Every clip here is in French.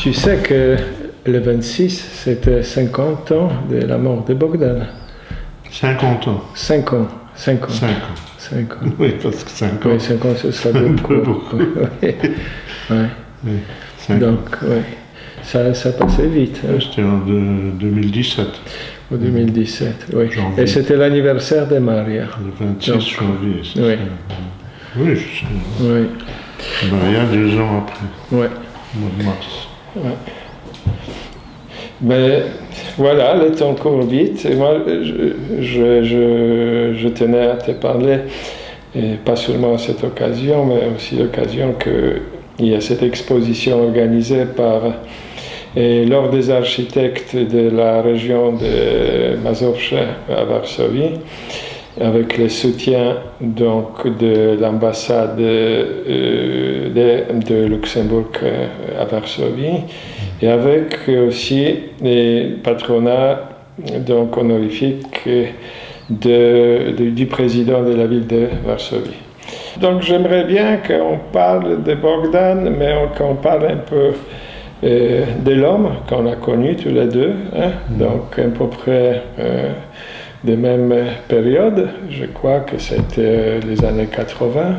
Tu sais que le 26, c'était 50 ans de la mort de Bogdan. 50 ans. 5 ans. 5 ans. 5 ans. 5 ans. Oui, parce que 5 ans. Oui, 5 ans, ce serait beaucoup. Oui. Oui, 5 Donc, ans. oui. Ça passait vite. Hein. C'était en 2017. En 2017, oui. Janvier. Et c'était l'anniversaire de Maria. Le 26 Donc, janvier, c'est oui. ça. Oui, je sais. Oui. Maria, 2 ans après, Oui. au mois de mars. Ouais. Mais voilà, le temps court vite. Et moi, je tenais à te parler, et pas seulement à cette occasion, mais aussi l'occasion qu'il y a cette exposition organisée par l'Ordre des architectes de la région de Mazowsze à Varsovie, avec le soutien donc de l'ambassade de Luxembourg à Varsovie, et avec aussi les patronats donc honorifiques du président de la ville de Varsovie. Donc j'aimerais bien qu'on parle de Bogdan, mais qu'on parle un peu de l'homme qu'on a connu tous les deux, hein? Donc à peu près des mêmes périodes. Je crois que c'était les années 80.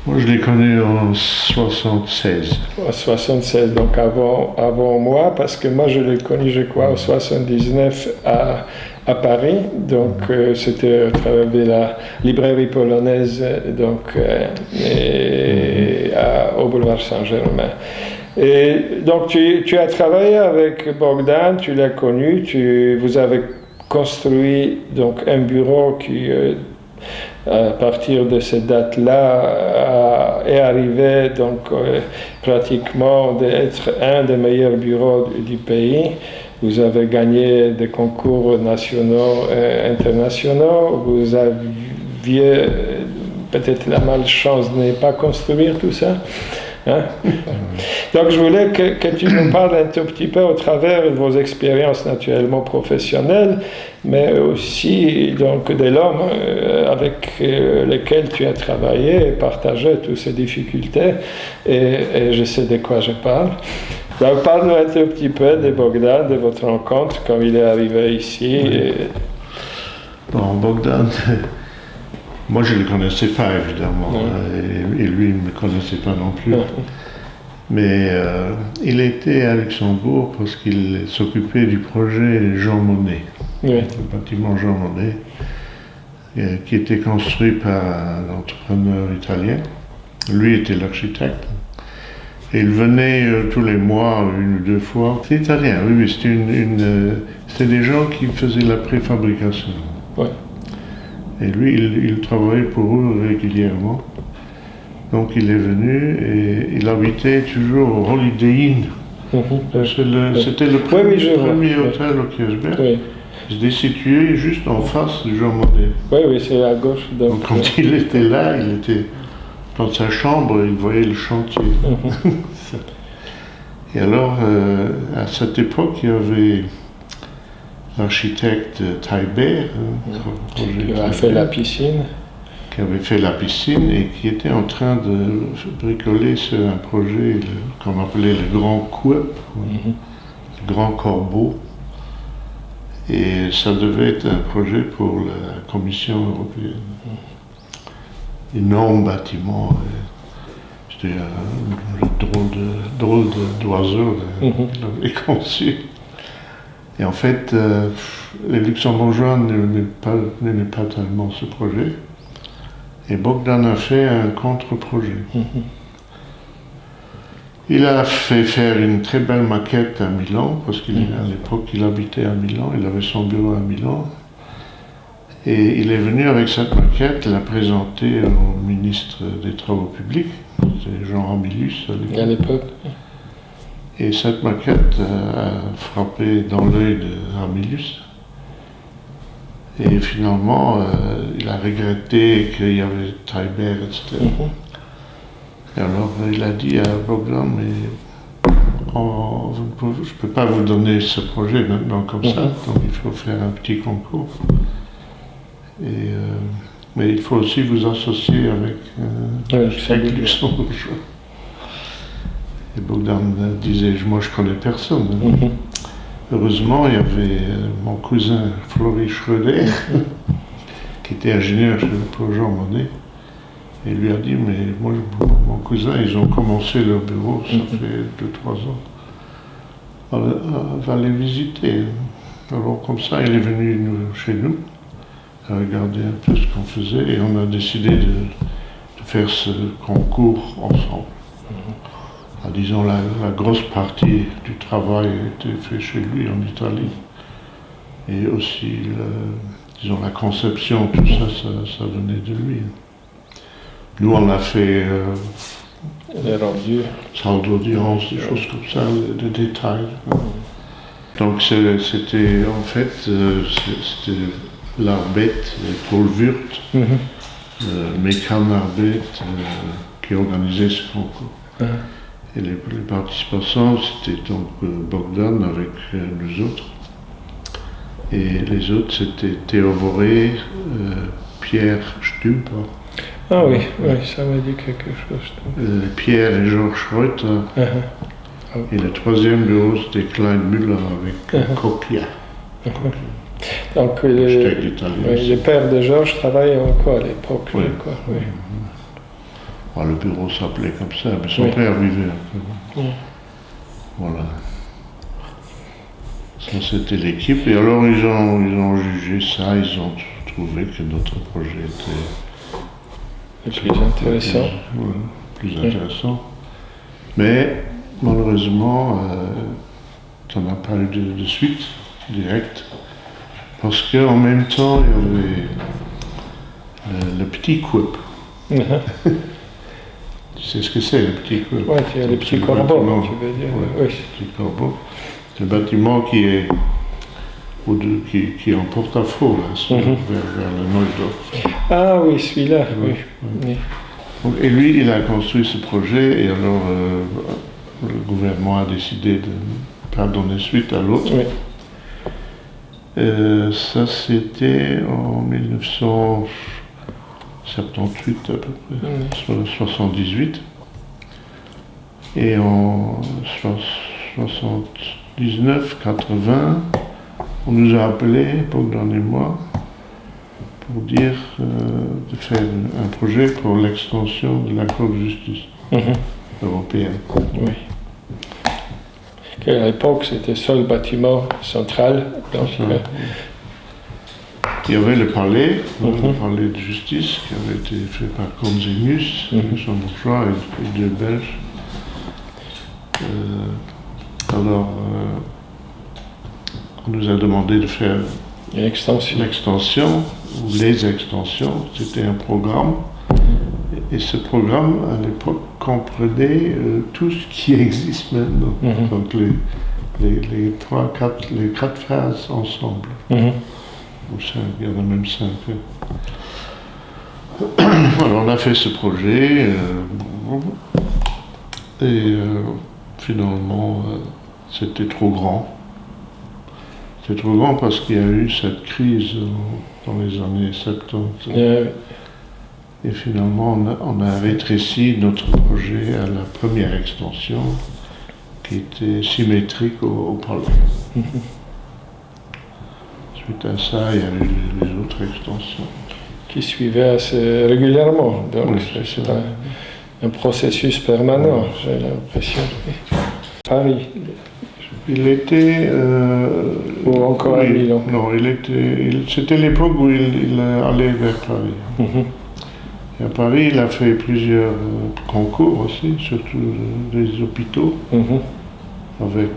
Moi, je l'ai connu en 76. En 76, donc avant moi, parce que moi je l'ai connu, je crois, en 79 à Paris. Donc c'était à travers de la librairie polonaise, donc au boulevard Saint-Germain. Et donc tu as travaillé avec Bogdan, tu l'as connu, vous avez construit donc un bureau qui à partir de cette date-là est arrivé donc pratiquement d'être un des meilleurs bureaux du pays. Vous avez gagné des concours nationaux et internationaux. Vous aviez peut-être la malchance de ne pas construire tout ça. Hein? Donc je voulais que tu nous parles un tout petit peu au travers de vos expériences naturellement professionnelles, mais aussi donc de l'homme avec lequel tu as travaillé et partagé toutes ces difficultés, et je sais de quoi je parle. Donc parle-nous un tout petit peu de Bogdan, de votre rencontre quand il est arrivé ici. Oui. Et... Bon, Bogdan, moi je ne le connaissais pas évidemment, et lui il ne me connaissait pas non plus. Mais il était à Luxembourg parce qu'il s'occupait du projet Jean Monnet, le bâtiment Jean Monnet, qui était construit par un entrepreneur italien. Lui était l'architecte. Et il venait tous les mois, 1 ou 2 fois. C'est italien, oui, c'était des gens qui faisaient la préfabrication. Ouais. Et lui, il travaillait pour eux régulièrement. Donc il est venu et il habitait toujours au Holiday Inn. C'était le premier hôtel au Kirchberg. Oui. Il était situé juste en face du Jean Monnet. Oui, c'est à gauche. Donc quand il était là, il était dans sa chambre, il voyait le chantier. Et alors, à cette époque, il y avait l'architecte Taibert, qui avait fait la piscine. Qui avait fait la piscine et qui était en train de bricoler sur un projet qu'on appelait le Grand Coupe, le Grand Corbeau. Et ça devait être un projet pour la Commission européenne. Énorme bâtiment. C'était un drôle d'oiseau qu'il avait conçu. Et en fait, les Luxembourgeois n'aimaient pas tellement ce projet. Et Bogdan a fait un contre-projet. Il a fait faire une très belle maquette à Milan, parce qu'à l'époque il habitait à Milan, il avait son bureau à Milan. Et il est venu avec cette maquette, l'a présentée au ministre des Travaux publics, c'est Jean Ramillus à l'époque. Et cette maquette a frappé dans l'œil de Ramillus. Et finalement, il a regretté qu'il y avait Taibert, etc. Et alors il a dit à Bogdan, mais je ne peux pas vous donner ce projet maintenant comme ça, donc il faut faire un petit concours. Mais il faut aussi vous associer avec l'architecte luxembourgeois. Et Bogdan disait, moi je connais personne. Heureusement, il y avait mon cousin Flori Schröder, qui était ingénieur chez le Paul Jean Monnet. Et il lui a dit, mais moi, mon cousin, ils ont commencé leur bureau, ça fait 2-3 ans. On va les visiter. Alors comme ça, il est venu chez nous, regarder un peu ce qu'on faisait, et on a décidé de faire ce concours ensemble. Disons, la grosse partie du travail a été fait chez lui en Italie. Et aussi, disons, la conception, tout ça, ça venait de lui. Nous, on a fait les rendus, salle d'audience, des choses comme ça, des détails. Donc, c'était, en fait, c'était l'Arbet, Paul Wurt, Mekan Arbet, qui organisait ce concours. Et les participants, c'était donc Bogdan avec nous autres. Et les autres, c'était Théo Voré, Pierre Stumper. Ah oui, ça m'a dit quelque chose. Pierre et Georges Schreuter. Et le troisième bureau, c'était Klein Müller avec Copia. Donc les pères de Georges travaillaient encore à l'époque. Oui. Oui. Le bureau s'appelait comme ça, mais son père vivait un peu. Voilà. Ça, c'était l'équipe. Et alors, ils ont jugé ça, ils ont trouvé que notre projet était le plus intéressant. Plus intéressant. Mais, malheureusement, ça n'a pas eu de suite directe. Parce qu'en même temps, il y avait le petit coupe. Tu sais ce que c'est, le petit coupe? Oui, tu as le petit corbeau, tu veux dire. Oui. Le petit corbeau. C'est le bâtiment qui est en porte-à-faux, vers le Neudorf. Ah oui, celui-là, oui. Donc, et lui, il a construit ce projet, et alors le gouvernement a décidé de ne pas donner suite à l'autre. Oui. Ça, c'était en 1978 à peu près, 78. Et en 79, 80, on nous a appelés, Bogdan et moi, pour dire de faire un projet pour l'extension de la Cour de justice européenne. Oui. À l'époque, c'était le seul bâtiment central. Donc, il y avait le palais, le palais de justice, qui avait été fait par Conzenius, luxembourgeois et deux Belges. Alors, on nous a demandé de faire l'extension, ou les extensions. C'était un programme. Et ce programme, à l'époque, comprenait tout ce qui existe maintenant. Donc les quatre phases ensemble. Ou 5, il y en a même 5. Alors on a fait ce projet et finalement c'était trop grand. C'était trop grand parce qu'il y a eu cette crise dans les années 70. Et finalement, on a rétréci notre projet à la première extension, qui était symétrique au palais. Suite à ça, il y a eu les autres extensions. Qui suivaient assez régulièrement, donc c'est un processus permanent, j'ai l'impression. Paris. Il était... ou encore à Milan. Non, c'était l'époque où il allait vers Paris. Et à Paris, il a fait plusieurs concours aussi, surtout des hôpitaux, avec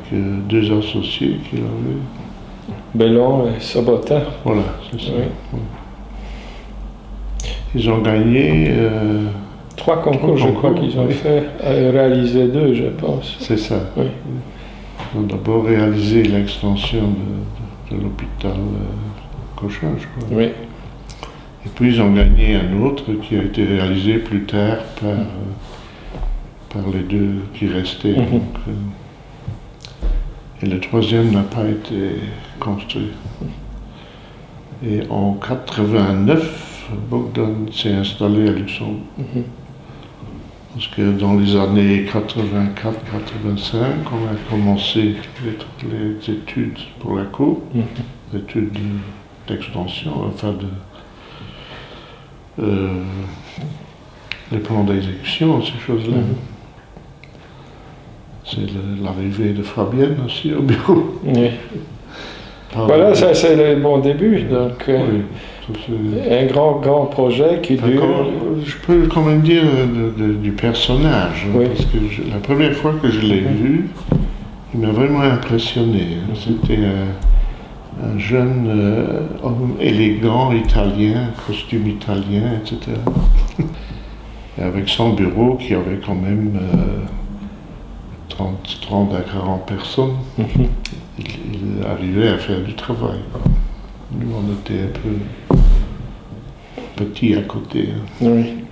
deux associés qu'il avait. Bellon et Sobotin. Voilà, c'est ça. Oui. Ils ont gagné... 3 concours, je crois qu'ils ont fait, réalisé 2, je pense. C'est ça. Oui. Ils ont d'abord réalisé l'extension de l'hôpital Cochin, je crois. Oui. Et puis ils ont gagné un autre qui a été réalisé plus tard par les deux qui restaient. Donc, et le troisième n'a pas été construit. Et en 89, Bogdan s'est installé à Luxembourg. Parce que dans les années 84-85, on a commencé toutes les études pour la Cour, études d'extension, enfin les plans d'exécution, ces choses-là. C'est l'arrivée de Fabienne aussi au bureau. Oui. Voilà, ça c'est le bon début. Donc, un grand projet qui dure. Je peux quand même dire du personnage, parce que la première fois que je l'ai vu, il m'a vraiment impressionné. C'était un jeune homme élégant, italien, costume italien, etc. Et avec son bureau qui avait quand même 30 à 40 personnes, il arrivait à faire du travail. Nous, on était un peu petits à côté. Oui.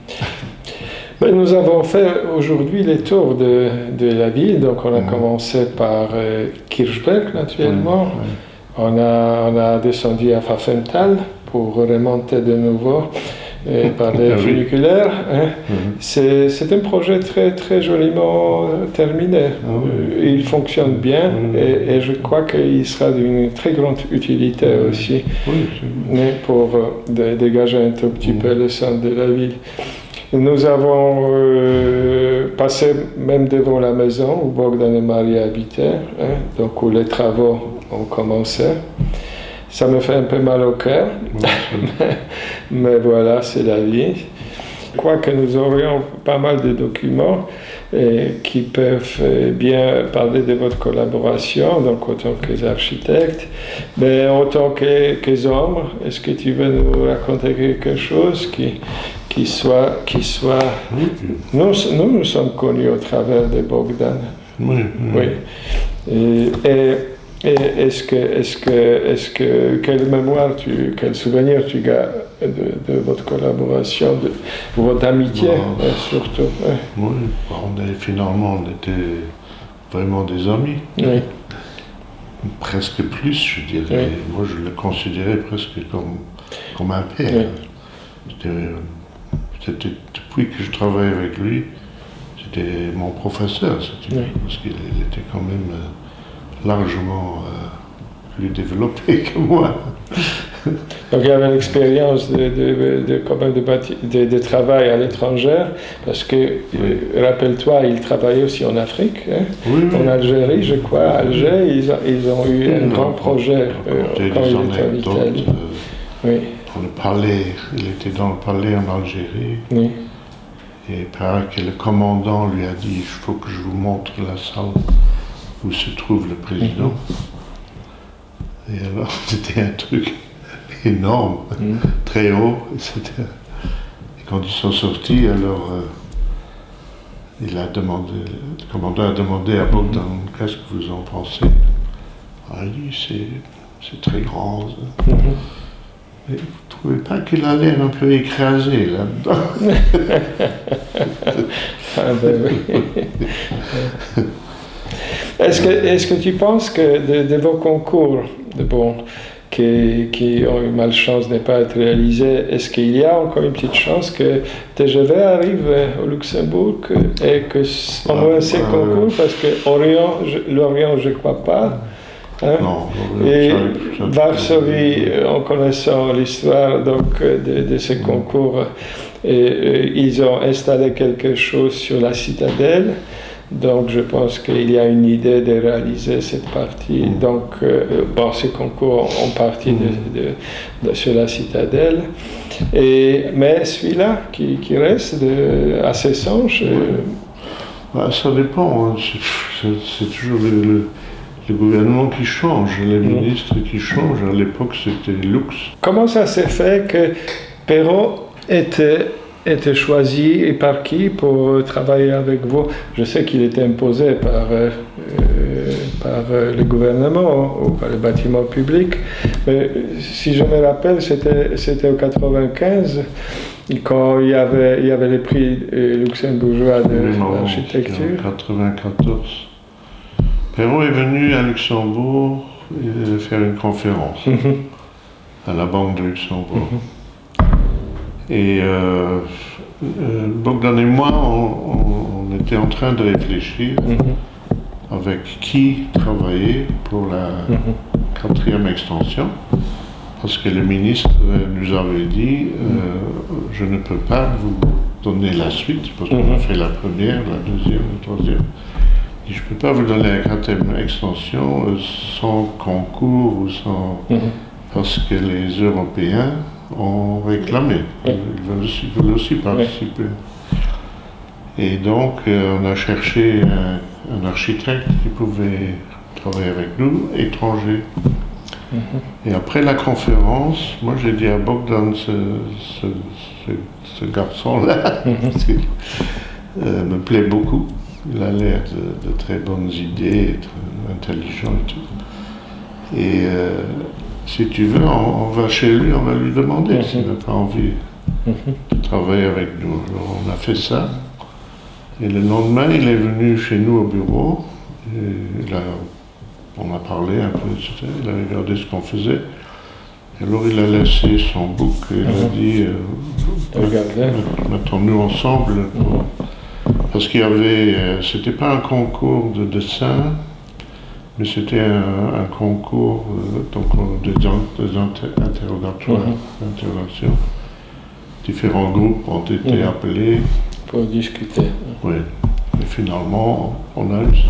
Ben, nous avons fait aujourd'hui les tours de la ville, donc on a commencé par Kirchberg naturellement. On a descendu à Pfaffenthal pour remonter de nouveau par les funiculaires. C'est un projet très joliment terminé. Il fonctionne bien et je crois qu'il sera d'une très grande utilité aussi pour dégager un tout petit peu le centre de la ville. Nous avons passé même devant la maison où Bogdan et Marie habitaient, donc où les travaux ont commencé. Ça me fait un peu mal au cœur, mais voilà, c'est la vie. Je crois que nous aurions pas mal de documents qui peuvent bien parler de votre collaboration, donc autant qu'architecte, mais autant qu'hommes. Est-ce que tu veux nous raconter quelque chose qui soit... Nous sommes connus au travers de Bogdan. Oui. Et quelle mémoire, quel souvenir tu gardes de votre collaboration, de votre amitié surtout? Oui, finalement on était vraiment des amis. Oui. Presque plus, je dirais. Oui. Moi je le considérais presque comme un père. Oui. C'était, depuis que je travaillais avec lui, c'était mon professeur, parce qu'il était quand même largement plus développé que moi. Donc il y avait l'expérience de travail à l'étranger, parce que, rappelle-toi, il travaillait aussi en Afrique, en Algérie, je crois. À Alger, ils ont eu un grand projet quand il était en Italie. Dans le palais, il était dans le palais en Algérie. Oui. Et il paraît que le commandant lui a dit « Il faut que je vous montre la salle où se trouve le président. » Et alors, c'était un truc énorme, très haut. Et quand ils sont sortis, alors, le commandant a demandé à Bogdan « Qu'est-ce que vous en pensez ?» Il dit « C'est très grand. » Mais vous ne trouvez pas qu'il a l'air un peu écrasé là-dedans? Est-ce que tu penses que de vos concours qui ont eu malchance de ne pas être réalisés, est-ce qu'il y a encore une petite chance que TGV arrive au Luxembourg et que au moins ces concours, parce que Lorient, je ne crois pas. Non, et Varsovie, en connaissant l'histoire de ces concours, ils ont installé quelque chose sur la citadelle. Donc je pense qu'il y a une idée de réaliser cette partie. Donc ces concours ont parti sur la citadelle. Mais celui-là qui reste assez songe. Ça dépend. C'est toujours le gouvernement qui change, les ministres qui changent. À l'époque, c'était Lux. Comment ça s'est fait que Perrault était choisi et par qui pour travailler avec vous? Je sais qu'il était imposé par le gouvernement ou par le bâtiment public, mais si je me rappelle, c'était en 95 quand il y avait les prix luxembourgeois de l'architecture. En 94. Perrault est venu à Luxembourg faire une conférence à la Banque de Luxembourg. Et Bogdan et moi, on était en train de réfléchir avec qui travailler pour la quatrième extension, parce que le ministre nous avait dit je ne peux pas vous donner la suite, parce qu'on a fait la première, la deuxième, la troisième. Et je ne peux pas vous donner la quatrième extension sans concours ou sans... parce que les Européens ont réclamé. Ils veulent aussi participer. Et donc, on a cherché un architecte qui pouvait travailler avec nous, étranger. Et après la conférence, moi j'ai dit à Bogdan, ce garçon-là, parce qu'il me plaît beaucoup, il a l'air de très bonnes idées, très intelligent et tout. Et si tu veux, on va chez lui, on va lui demander s'il n'a pas envie de travailler avec nous. Alors on a fait ça. Et le lendemain, il est venu chez nous au bureau. Et on a parlé un peu, etc. Il a regardé ce qu'on faisait. Et alors il a laissé son book et il a dit mettons-nous ensemble. Parce qu'il y avait, c'était pas un concours de dessin, mais c'était un concours donc des interrogatoires, interrogations. Différents groupes ont été appelés pour discuter. Oui, et finalement on a eu ça.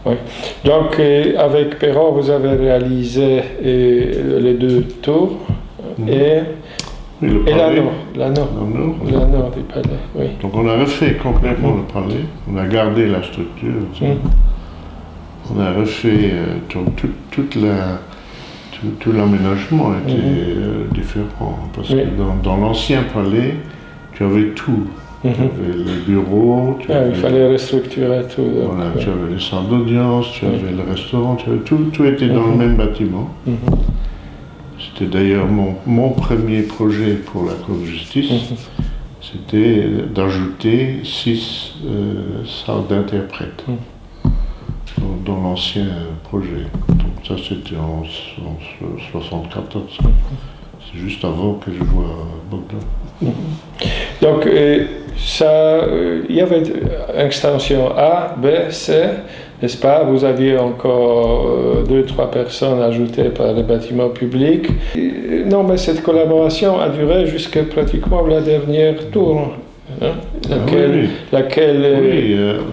Oui. Donc avec Perrault, vous avez réalisé les 2 tours et l'anneau du palais. Oui. Donc on a refait complètement le palais, on a gardé la structure. On a refait tout l'aménagement était différent, parce que dans l'ancien palais, tu avais tout. Tu avais les bureaux, il fallait restructurer tout. Voilà, tu avais les salles d'audience, tu avais le restaurant, tout était dans le même bâtiment. C'était d'ailleurs mon premier projet pour la Cour de justice, c'était d'ajouter 6 salles d'interprètes dans l'ancien projet. Donc ça c'était en 1974. C'est juste avant que je vois Bogdan. Donc il y avait extension A, B, C, n'est-ce pas? Vous aviez encore 2-3 personnes ajoutées par les bâtiments publics. Non, mais cette collaboration a duré jusqu'à pratiquement la dernière tour. Hein,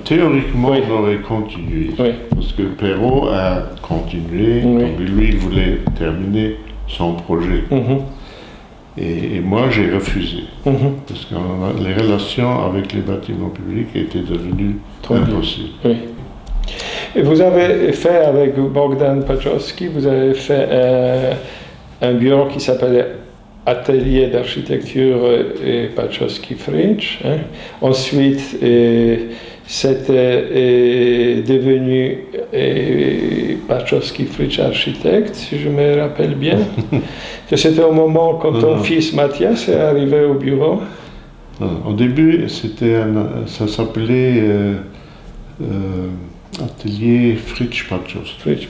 théoriquement, on aurait continué. Parce que Perrault a continué, donc lui, il voulait terminer son projet. Et moi, j'ai refusé. Parce que les relations avec les bâtiments publics étaient devenues impossibles. Oui. Et vous avez fait avec Bogdan Paczowski, vous avez fait un bureau qui s'appelait Atelier d'architecture et Paczowski Fritsch. Hein. Ensuite, c'était devenu Paczowski Fritsch architecte, si je me rappelle bien. C'était au moment quand ton fils Mathias est arrivé au bureau. Au début, ça s'appelait Atelier Fritsch Paczowski.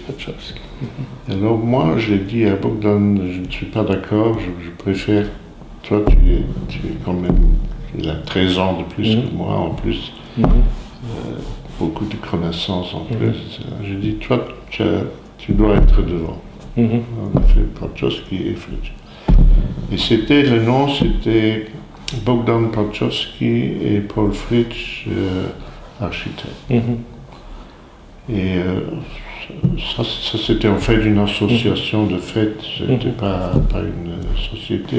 Alors moi, j'ai dit à Bogdan, je ne suis pas d'accord, je préfère, toi tu es quand même, il a 13 ans de plus que moi en plus, beaucoup de connaissances en plus. J'ai dit, toi tu dois être devant. On a fait Paczowski et Fritsch. Et le nom c'était Bogdan Paczowski et Paul Fritsch, architecte. Et ça c'était en fait une association de fait, c'était pas une société.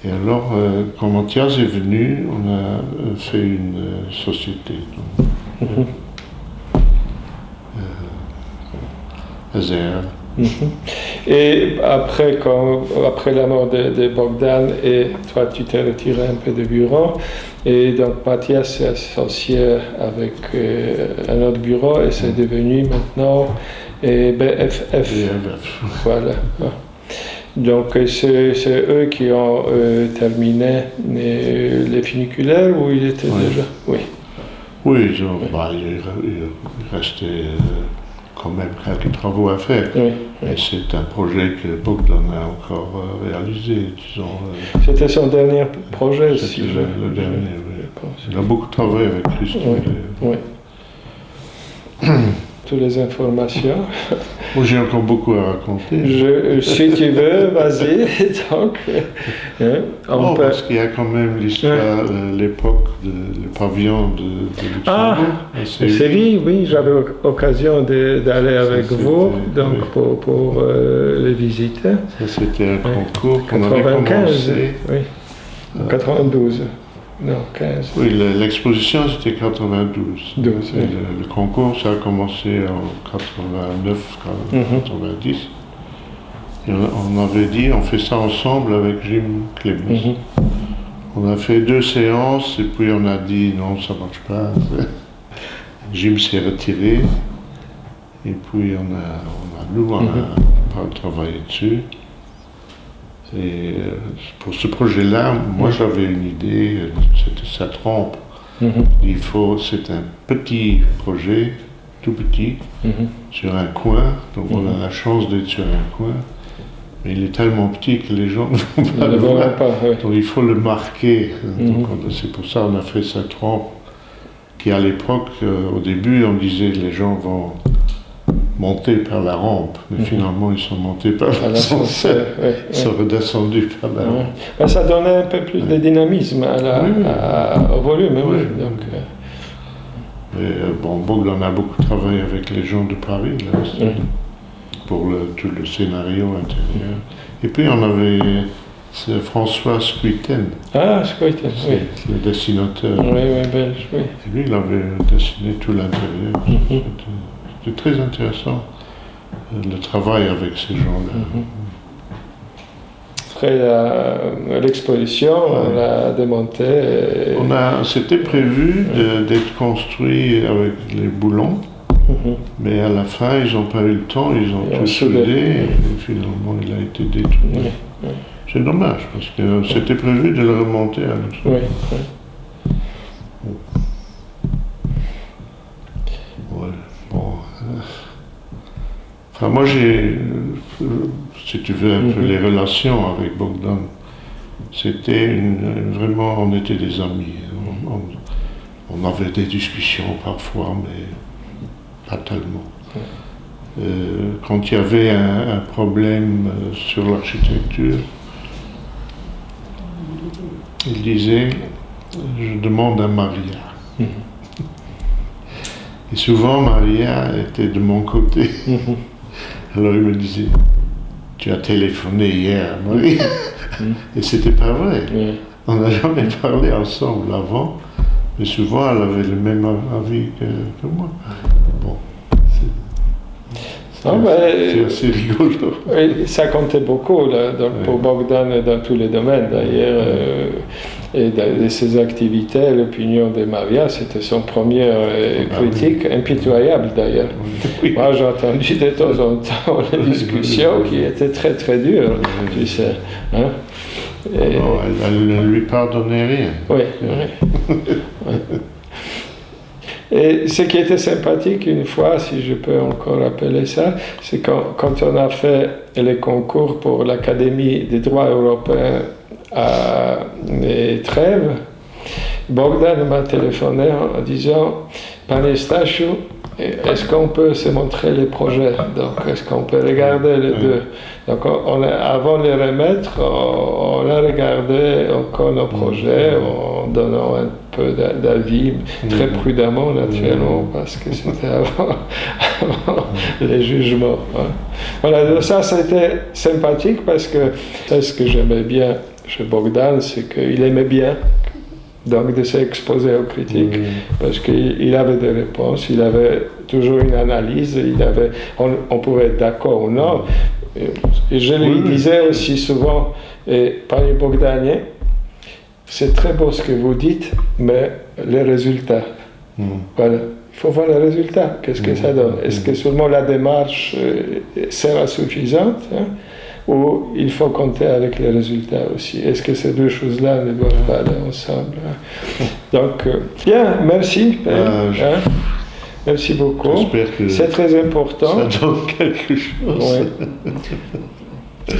Et alors, quand Mathias est venu, on a fait une société. Et après la mort de Bogdan, et toi tu t'es retiré un peu du bureau, et donc Mathias s'est associé avec un autre bureau et c'est devenu maintenant BFF. Voilà. Donc c'est eux qui ont terminé les funiculaires ou il était déjà... Oui, il restait quand même quelques travaux à faire. Oui, Mais c'est un projet que Bogdan a encore réalisé, disons. C'était son dernier projet aussi. C'était le dernier, oui. Il a beaucoup travaillé avec Christophe. Oui. Toutes les informations. Moi, j'ai encore beaucoup à raconter. Si tu veux, vas-y. Donc, parce qu'il y a quand même l'histoire, l'époque du pavillon de Luxembourg. Ah, Séville, oui, j'avais l'occasion d'aller avec vous, donc oui. pour les visiter. Ça, c'était un concours qu'on 95, avait commencé. Oui, 92. Non, 15. Oui, l'exposition c'était 92. 12, oui. Le concours ça a commencé en 89, 90. Et on avait dit on fait ça ensemble avec Jim Clemens. On a fait 2 séances et puis on a dit non, ça marche pas. Jim s'est retiré et puis on a pas travaillé dessus. Et pour ce projet-là, moi j'avais une idée, c'était sa trompe. C'est un petit projet, tout petit, sur un coin, donc on a la chance d'être sur un coin, mais il est tellement petit que les gens ne vont pas le voir. Donc il faut le marquer. Donc c'est pour ça qu'on a fait sa trompe, qui à l'époque, au début, on disait que les gens vont montés par la rampe, mais finalement ils sont montés par l'ascenseur, ils sont redescendus par la rampe. Ben, ça donnait un peu plus de dynamisme au volume. Donc, Bogdan a beaucoup travaillé avec les gens de Paris là, pour tout le scénario intérieur. Et puis on avait François Scuiten. Ah, Scuiten, oui. Le dessinateur. Oui, belge, oui. Et lui, il avait dessiné tout l'intérieur. C'était très intéressant, le travail avec ces gens-là. Après l'exposition, on l'a démonté. C'était prévu d'être construit avec les boulons, mais à la fin, ils n'ont pas eu le temps, ils ont tout soudé, et finalement, il a été détruit. C'est dommage, parce que c'était prévu de le remonter à Luxembourg. Enfin, moi, j'ai, si tu veux, un peu les relations avec Bogdan. C'était vraiment, on était des amis. On avait des discussions parfois, mais pas tellement. Quand il y avait un problème sur l'architecture, il disait, je demande à Maria. Et souvent, Maria était de mon côté. Alors il me disait, tu as téléphoné hier à Marie. Et c'était pas vrai. On n'a jamais parlé ensemble avant, mais souvent elle avait le même avis que moi. Bon, c'est assez rigolo. Ça comptait beaucoup là, pour Bogdan dans tous les domaines d'ailleurs. Et de ses activités, l'opinion de Maria, c'était son premier critique, impitoyable d'ailleurs. Moi j'ai entendu de temps en temps les discussions qui étaient très très dures, tu sais. Hein? Non, elle ne lui pardonnait rien. Oui. Et ce qui était sympathique une fois, si je peux encore appeler ça, c'est quand on a fait les concours pour l'Académie des droits européens à Trèves, Bogdan m'a téléphoné en disant « Panie Stasiu, est-ce qu'on peut se montrer les projets? Donc, est-ce qu'on peut regarder les deux ?» Donc, avant de les remettre, on a regardé encore nos projets en donnant un peu d'avis, très prudemment naturellement, parce que c'était avant les jugements. Hein. Voilà, donc ça c'était sympathique parce que c'est ce que j'aimais bien chez Bogdan, c'est qu'il aimait bien donc de s'exposer aux critiques, parce qu'il avait des réponses, il avait toujours une analyse, on pouvait être d'accord ou non. Et je lui disais aussi souvent, Panie Bogdanie, c'est très beau ce que vous dites, mais les résultats, voilà. Il faut voir les résultats, qu'est-ce que ça donne. Est-ce que seulement la démarche sera suffisante, hein, ou il faut compter avec les résultats aussi. Est-ce que ces deux choses-là ne doivent pas aller ensemble, hein. Donc, bien, merci. Merci beaucoup. J'espère que c'est très important. ça donne quelque chose. Ouais.